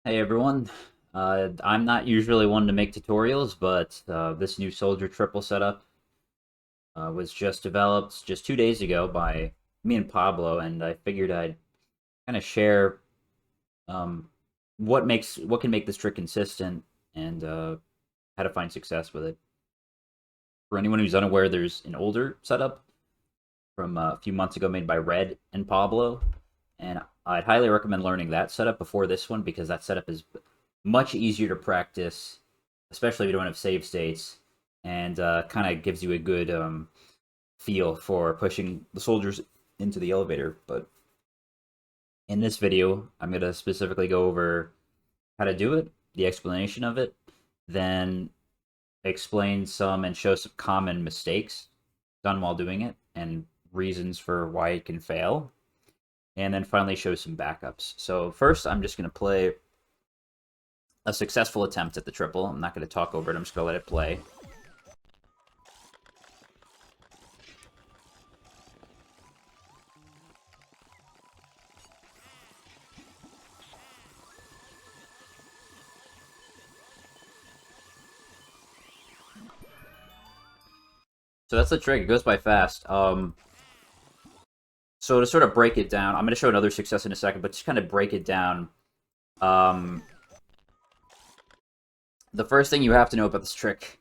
Hey everyone, I'm not usually one to make tutorials, but this new soldier triple setup was just developed just 2 days ago by me and Pablo, and I figured I'd kind of share um, what can make this trick consistent and how to find success with it. For anyone who's unaware, there's an older setup from a few months ago made by Red and Pablo, and I'd highly recommend learning that setup before this one because that setup is much easier to practice, especially if you don't have save states, and kind of gives you a good feel for pushing the soldiers into the elevator. But in this video, I'm going to specifically go over how to do it, the explanation of it, then explain some and show some common mistakes done while doing it and reasons for why it can fail, and then finally show some backups. So first, I'm just going to play a successful attempt at the triple. I'm not going to talk over it. I'm just going to let it play. So that's the trick. It goes by fast. So to sort of break it down, I'm going to show another success in a second, but just kind of break it down. Um, the first thing you have to know about this trick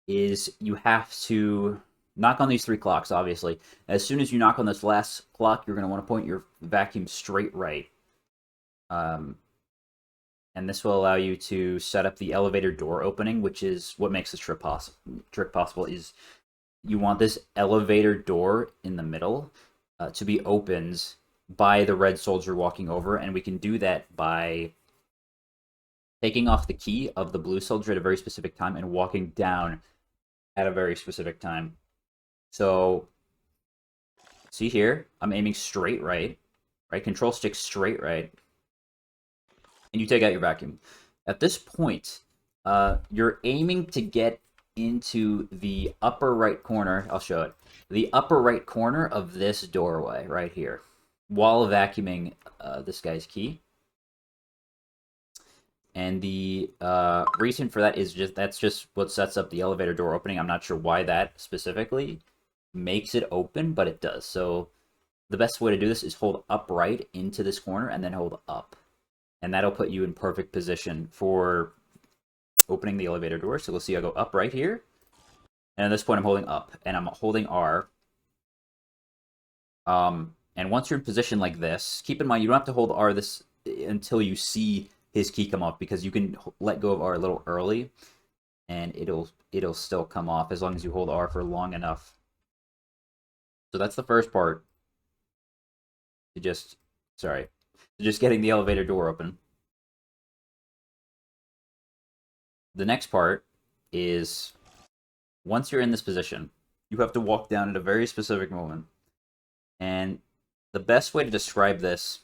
is you have to knock on these three clocks, obviously. As soon as you knock on this last clock, you're going to want to point your vacuum straight right. Um, and this will allow you to set up the elevator door opening, which is what makes this trick possible. Is you want this elevator door in the middle to be opened by the red soldier walking over, and we can do that by taking off the key of the blue soldier at a very specific time and walking down at a very specific time. So, see here, I'm aiming straight right, control stick straight right, and you take out your vacuum. At this point, you're aiming to get into the upper right corner. I'll show it. The upper right corner of this doorway right here, while vacuuming this guy's key. And the reason for that is that's just what sets up the elevator door opening. I'm not sure why that specifically makes it open, but it does. So the best way to do this is hold upright into this corner and then hold up. And that'll put you in perfect position for opening the elevator door. So we'll see I go up right here. And at this point I'm holding up and I'm holding R. And once you're in position like this, keep in mind you don't have to hold R this until you see his key come off, because you can let go of R a little early and it'll still come off as long as you hold R for long enough. So that's the first part. Just getting the elevator door open. The next part is once you're in this position, you have to walk down at a very specific moment. And the best way to describe this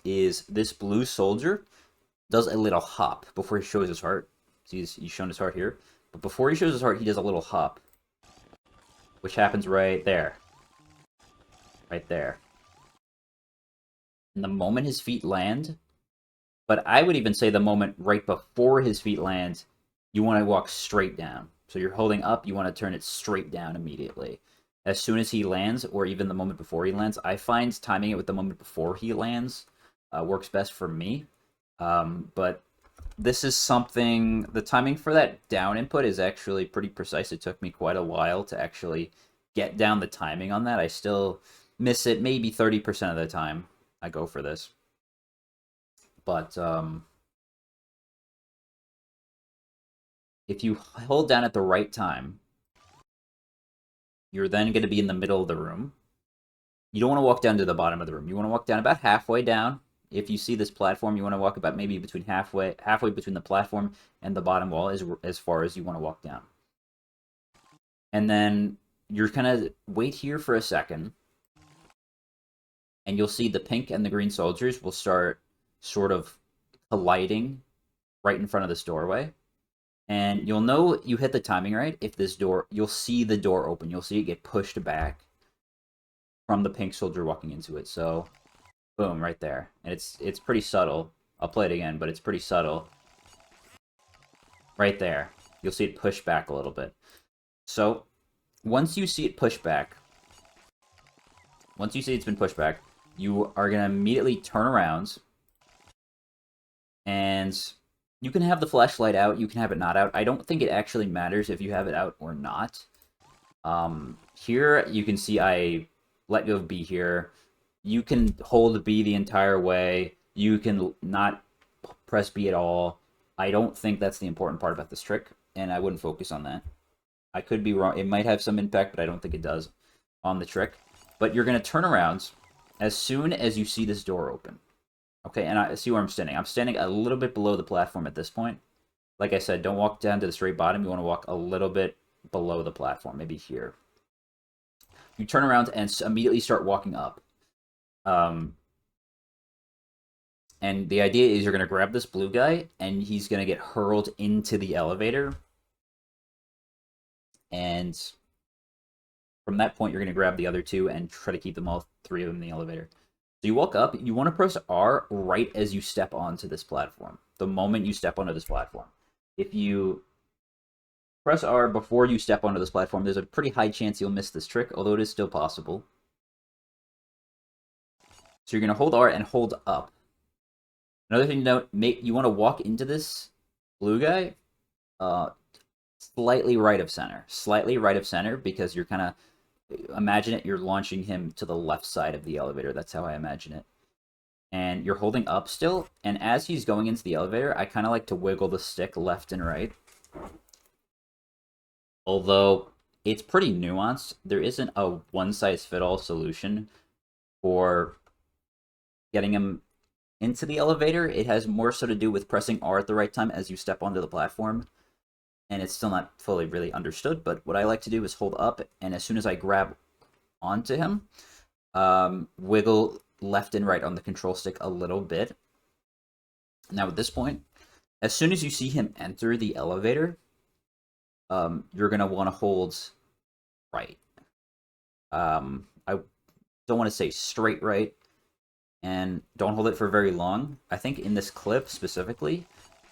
is this blue soldier does a little hop before he shows his heart. See, he's shown his heart here. But before he shows his heart, he does a little hop, which happens right there. Right there. And the moment his feet land, but I would even say the moment right before his feet land, you want to walk straight down. So you're holding up, you want to turn it straight down immediately. As soon as he lands, or even the moment before he lands, I find timing it with the moment before he lands works best for me. But this is something, the timing for that down input is actually pretty precise. It took me quite a while to actually get down the timing on that. I still miss it maybe 30% of the time I go for this. But if you hold down at the right time, you're then going to be in the middle of the room. You don't want to walk down to the bottom of the room. You want to walk down about halfway down. If you see this platform, you want to walk about maybe between halfway between the platform and the bottom wall as far as you want to walk down. And then you're gonna wait here for a second, and you'll see the pink and the green soldiers will start sort of colliding right in front of this doorway. And you'll know you hit the timing right if this door, you'll see the door open. You'll see it get pushed back from the pink soldier walking into it. So boom, right there. And it's pretty subtle. I'll play it again, but it's pretty subtle. Right there. You'll see it push back a little bit. So, once you see it push back, once you see it's been pushed back, you are going to immediately turn around, and you can have the flashlight out, you can have it not out. I don't think it actually matters if you have it out or not. Here, you can see I let go of B here. You can hold B the entire way. You can not press B at all. I don't think that's the important part about this trick, and I wouldn't focus on that. I could be wrong. It might have some impact, but I don't think it does on the trick. But you're going to turn around as soon as you see this door open. Okay, and I see where I'm standing. I'm standing a little bit below the platform at this point. Like I said, don't walk down to the straight bottom. You want to walk a little bit below the platform, maybe here. You turn around and immediately start walking up. And the idea is you're going to grab this blue guy, and he's going to get hurled into the elevator. And from that point, you're going to grab the other two and try to keep them all three of them in the elevator. So you walk up, you want to press R right as you step onto this platform. The moment you step onto this platform. If you press R before you step onto this platform, there's a pretty high chance you'll miss this trick, although it is still possible. So you're going to hold R and hold up. Another thing to note, you want to walk into this blue guy slightly right of center. Slightly right of center, because you're kind of... Imagine it, you're launching him to the left side of the elevator. That's how I imagine it. And you're holding up still, and as he's going into the elevator, I kind of like to wiggle the stick left and right. Although, it's pretty nuanced. There isn't a one-size-fits-all solution for getting him into the elevator. It has more so to do with pressing R at the right time as you step onto the platform. And it's still not fully really understood, but what I like to do is hold up, and as soon as I grab onto him, wiggle left and right on the control stick a little bit. Now at this point, as soon as you see him enter the elevator, you're going to want to hold right. I don't want to say straight right, and don't hold it for very long. I think in this clip specifically,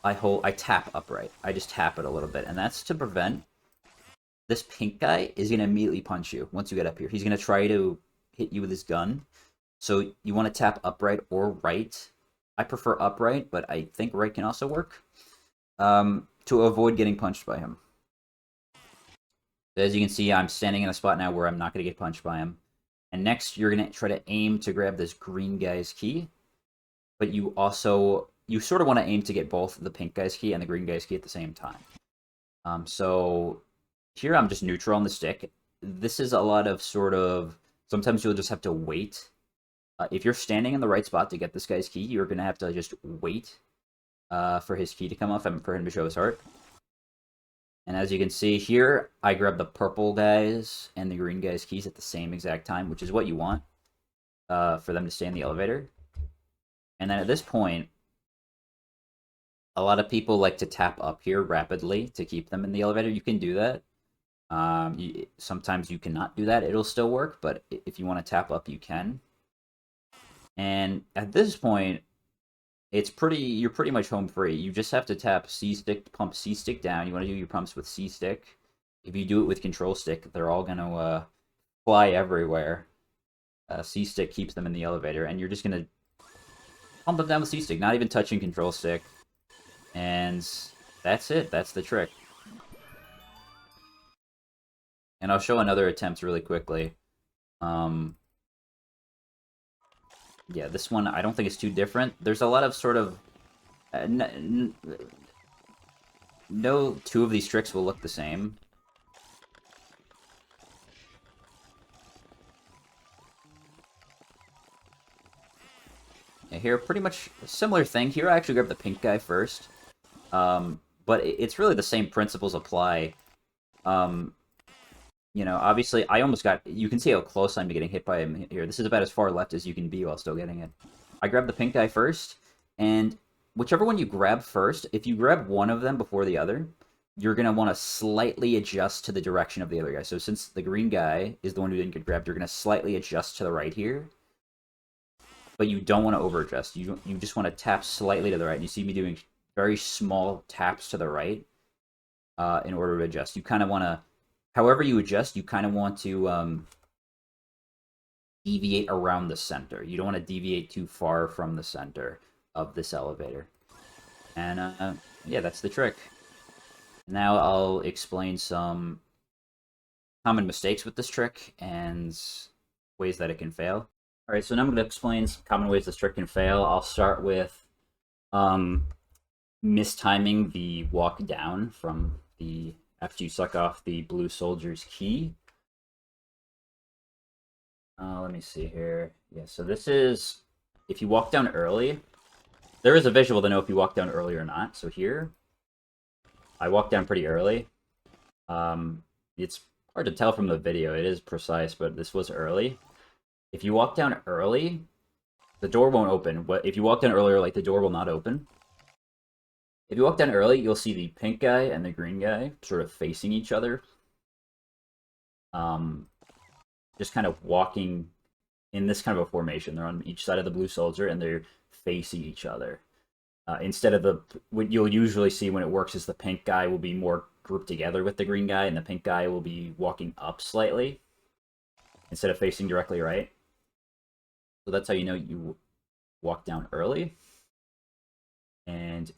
I tap upright. I just tap it a little bit, and that's to prevent this pink guy is going to immediately punch you once you get up here. He's going to try to hit you with his gun, so you want to tap upright or right. I prefer upright, but I think right can also work to avoid getting punched by him. As you can see, I'm standing in a spot now where I'm not going to get punched by him. And next, you're going to try to aim to grab this green guy's key, but you sort of want to aim to get both the pink guy's key and the green guy's key at the same time. So here I'm just neutral on the stick. This is a lot of sometimes you'll just have to wait. If you're standing in the right spot to get this guy's key, you're going to have to just wait for his key to come off and for him to show his heart. And as you can see here, I grab the purple guys and the green guys' keys at the same exact time, which is what you want for them to stay in the elevator. And then at this point, a lot of people like to tap up here rapidly to keep them in the elevator. You can do that. Sometimes you cannot do that. It'll still work, but if you want to tap up, you can. And at this point, you're pretty much home free. You just have to tap C stick, pump C stick down. You want to do your pumps with C stick. If you do it with control stick, they're all going to fly everywhere. C stick keeps them in the elevator, and you're just going to pump them down with C stick, not even touching control stick. And that's it. That's the trick. And I'll show another attempt really quickly. Yeah, this one I don't think it's too different. There's a lot of sort of... no two of these tricks will look the same. Yeah, here, pretty much a similar thing. Here I actually grabbed the pink guy first. But it's really the same principles apply. You know, obviously, I almost got... You can see how close I'm to getting hit by him here. This is about as far left as you can be while still getting it. I grabbed the pink guy first, and whichever one you grab first, if you grab one of them before the other, you're going to want to slightly adjust to the direction of the other guy. So since the green guy is the one who didn't get grabbed, you're going to slightly adjust to the right here. but you don't want to over adjust. You just want to tap slightly to the right. And you see me doing very small taps to the right in order to adjust. You kind of want to, however you adjust, you kind of want to deviate around the center. You don't want to deviate too far from the center of this elevator. And yeah, that's the trick. Now I'll explain some common mistakes with this trick and ways that it can fail. All right, so now I'm going to explain some common ways this trick can fail. I'll start with mistiming the walk down from the after you suck off the blue soldier's key. Let me see here. Yeah, so this is if you walk down early. There is a visual to know if you walk down early or not. So here, I walked down pretty early. It's hard to tell from the video. It is precise, but this was early. If you walk down early, the door won't open. But if you walk down earlier, like the door will not open. If you walk down early, you'll see the pink guy and the green guy sort of facing each other. Just kind of walking in this kind of a formation. They're on each side of the blue soldier, and they're facing each other. Instead of what you'll usually see when it works is the pink guy will be more grouped together with the green guy, and the pink guy will be walking up slightly instead of facing directly right. So that's how you know you walk down early. And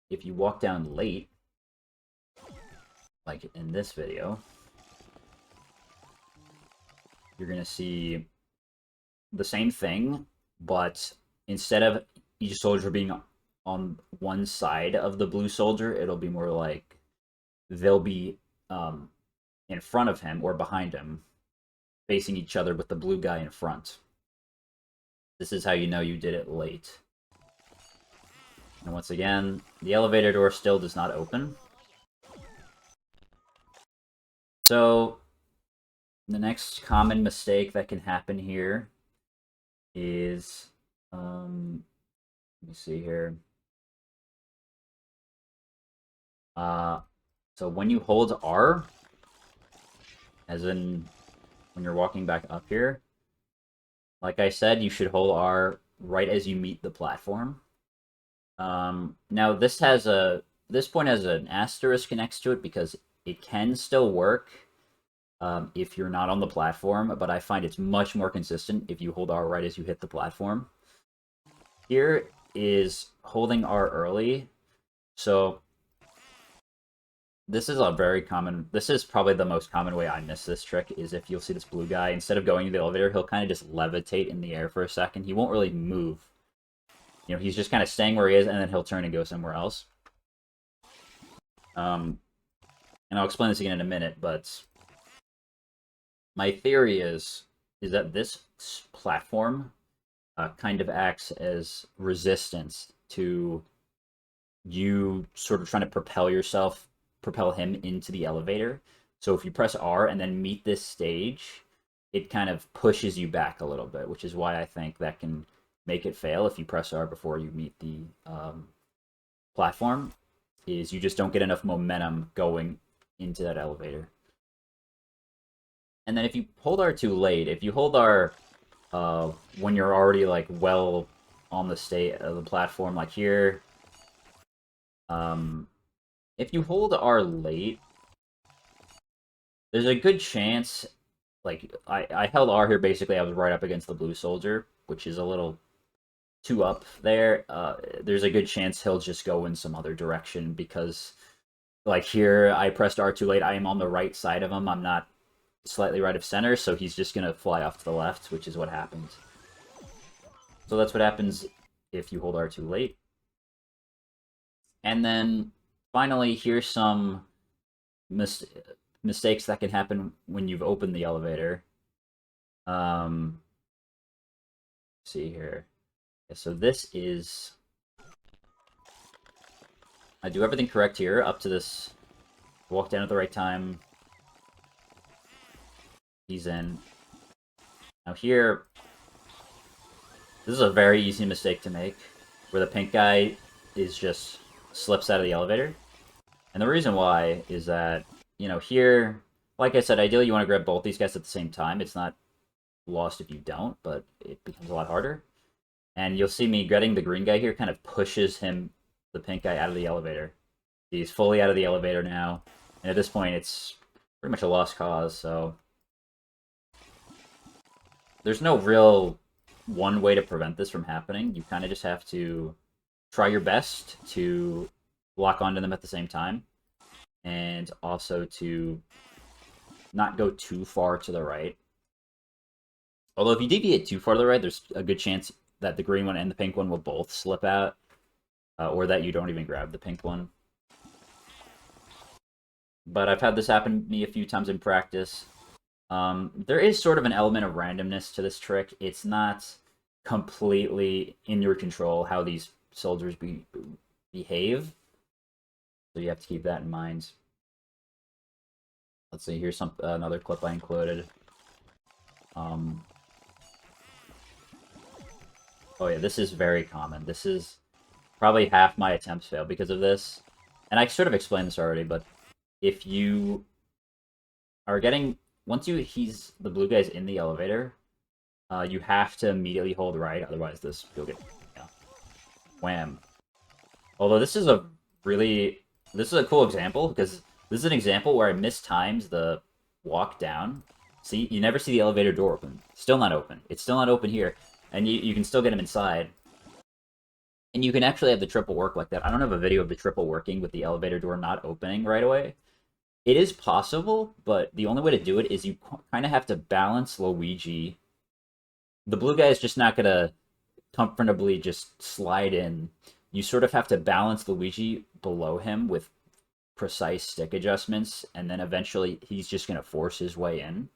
if you walk down late, like in this video, you're going to see the same thing, but instead of each soldier being on one side of the blue soldier, it'll be more like they'll be in front of him or behind him, facing each other with the blue guy in front. This is how you know you did it late. And once again, the elevator door still does not open. So the next common mistake that can happen here is, let me see here. So when you hold R, as in when you're walking back up here, like I said, you should hold R right as you meet the platform. Now this point has an asterisk next to it because it can still work if you're not on the platform, but I find it's much more consistent if you hold R right as you hit the platform. Here is holding R early. So this is this is probably the most common way I miss this trick, is if you'll see this blue guy, instead of going to the elevator, he'll kind of just levitate in the air for a second. He won't really move. You know, he's just kind of staying where he is, and then he'll turn and go somewhere else. And I'll explain this again in a minute, but my theory is that this platform kind of acts as resistance to you sort of trying to propel him into the elevator. So if you press R and then meet this stage, it kind of pushes you back a little bit, which is why I think that can make it fail if you press R before you meet the platform, is you just don't get enough momentum going into that elevator. And then if you hold R too late, if you hold R when you're already like well on the platform, like here, if you hold R late, there's a good chance, like I held R here, basically I was right up against the blue soldier, which is a little too up there. There's a good chance he'll just go in some other direction, because like here I pressed R too late, I am on the right side of him, I'm not slightly right of center, so he's just gonna fly off to the left, which is what happened. So that's what happens if you hold R too late. And then finally, here's some mistakes that can happen when you've opened the elevator. See here. So this is, I do everything correct here up to this, walk down at the right time, he's in. Now here, this is a very easy mistake to make, where the pink guy is just slips out of the elevator. And the reason why is that, you know, here, like I said, ideally you want to grab both these guys at the same time. It's not lost if you don't, but it becomes a lot harder. And you'll see me getting the green guy here kind of pushes the pink guy, out of the elevator. He's fully out of the elevator now. And at this point, it's pretty much a lost cause, so... There's no real one way to prevent this from happening. You kind of just have to try your best to lock onto them at the same time. And also to not go too far to the right. Although if you deviate too far to the right, there's a good chance that the green one and the pink one will both slip out. Or that you don't even grab the pink one. But I've had this happen to me a few times in practice. There is sort of an element of randomness to this trick. It's not completely in your control how these soldiers behave. So you have to keep that in mind. Let's see, here's another clip I included. Oh yeah, this is very common. This is probably half my attempts fail because of this. And I sort of explained this already, but if you are getting... Once the blue guy's in the elevator, you have to immediately hold right, otherwise you'll get, wham. Although this is a cool example, because this is an example where I mistimed the walk down. See, you never see the elevator door open. Still not open. It's still not open here. And you can still get him inside. And you can actually have the triple work like that. I don't have a video of the triple working with the elevator door not opening right away. It is possible, but the only way to do it is you kind of have to balance Luigi. The blue guy is just not going to comfortably just slide in. You sort of have to balance Luigi below him with precise stick adjustments, and then eventually he's just going to force his way in.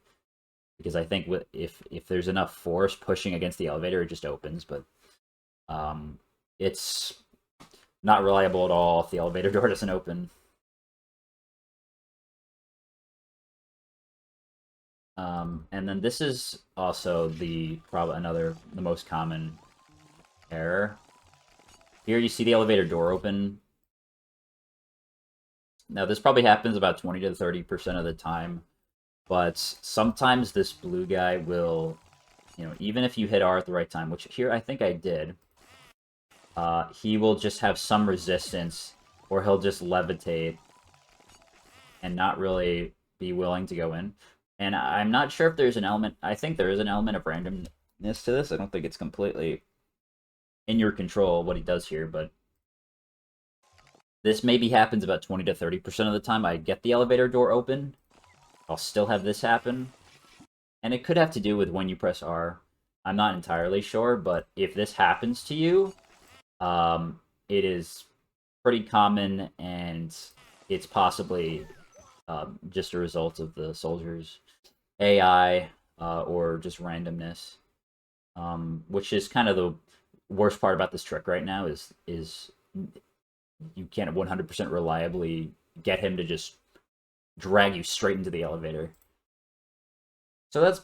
Because I think if there's enough force pushing against the elevator, it just opens, but it's not reliable at all if the elevator door doesn't open. And then this is also the most common error. Here you see the elevator door open. Now this probably happens about 20 to 30% of the time, but sometimes this blue guy will, even if you hit R at the right time, which here I think I did, he will just have some resistance, or he'll just levitate and not really be willing to go in. And I'm not sure if there's an element... I think there is an element of randomness to this. I don't think it's completely in your control what he does here, but... This maybe happens about 20 to 30% of the time. I get the elevator door open. I'll still have this happen. And it could have to do with when you press R. I'm not entirely sure, but if this happens to you, it is pretty common, and it's possibly just a result of the soldiers' AI or just randomness, which is kind of the worst part about this trick right now. Is you can't 100% reliably get him to just drag you straight into the elevator. So that's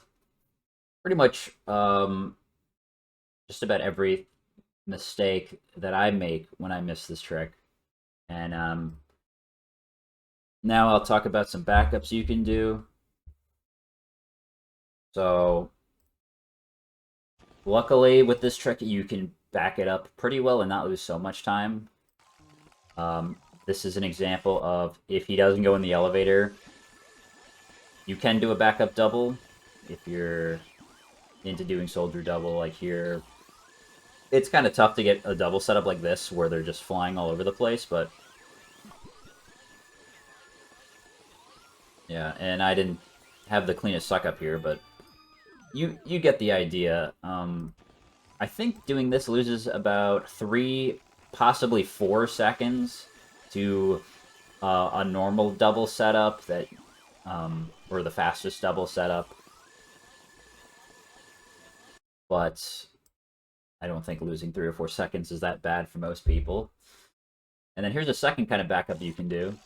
pretty much just about every mistake that I make when I miss this trick. And now I'll talk about some backups you can do. So luckily with this trick you can back it up pretty well and not lose so much time. This is an example of if he doesn't go in the elevator, you can do a backup double if you're into doing soldier double. Like here, it's kind of tough to get a double setup like this where they're just flying all over the place, but yeah, and I didn't have the cleanest suck up here, but you get the idea. I think doing this loses about 3, possibly 4 seconds to a normal double setup that, or the fastest double setup. But I don't think losing 3 or 4 seconds is that bad for most people. And then here's a second kind of backup you can do.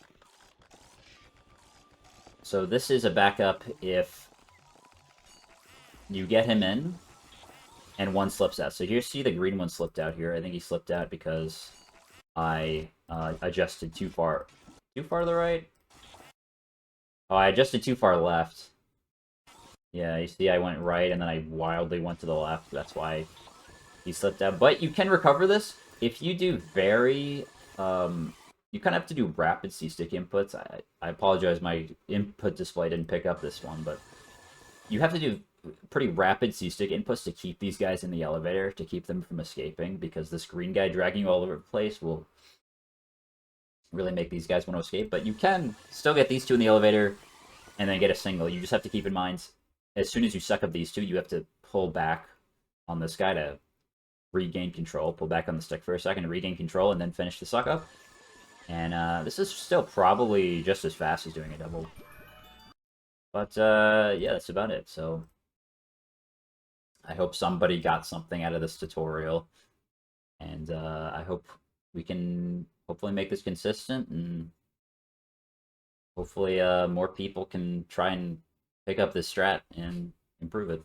So this is a backup if you get him in and one slips out. So here, see the green one slipped out here. I think he slipped out because I adjusted too far. Too far to the right? Oh, I adjusted too far left. Yeah, you see I went right and then I wildly went to the left. That's why He slipped out. But you can recover this if you do very you kind of have to do rapid C-stick inputs. I apologize, my input display didn't pick up this one, but you have to do pretty rapid C-stick inputs to keep these guys in the elevator, to keep them from escaping, because this green guy dragging you all over the place will really make these guys want to escape. But you can still get these two in the elevator and then get a single. You just have to keep in mind, as soon as you suck up these two, you have to pull back on this guy to regain control. Pull back on the stick for a second to regain control, and then finish the suck up. And this is still probably just as fast as doing a double. But yeah, that's about it. So I hope somebody got something out of this tutorial. And I hope we can hopefully make this consistent, and hopefully more people can try and pick up this strat and improve it.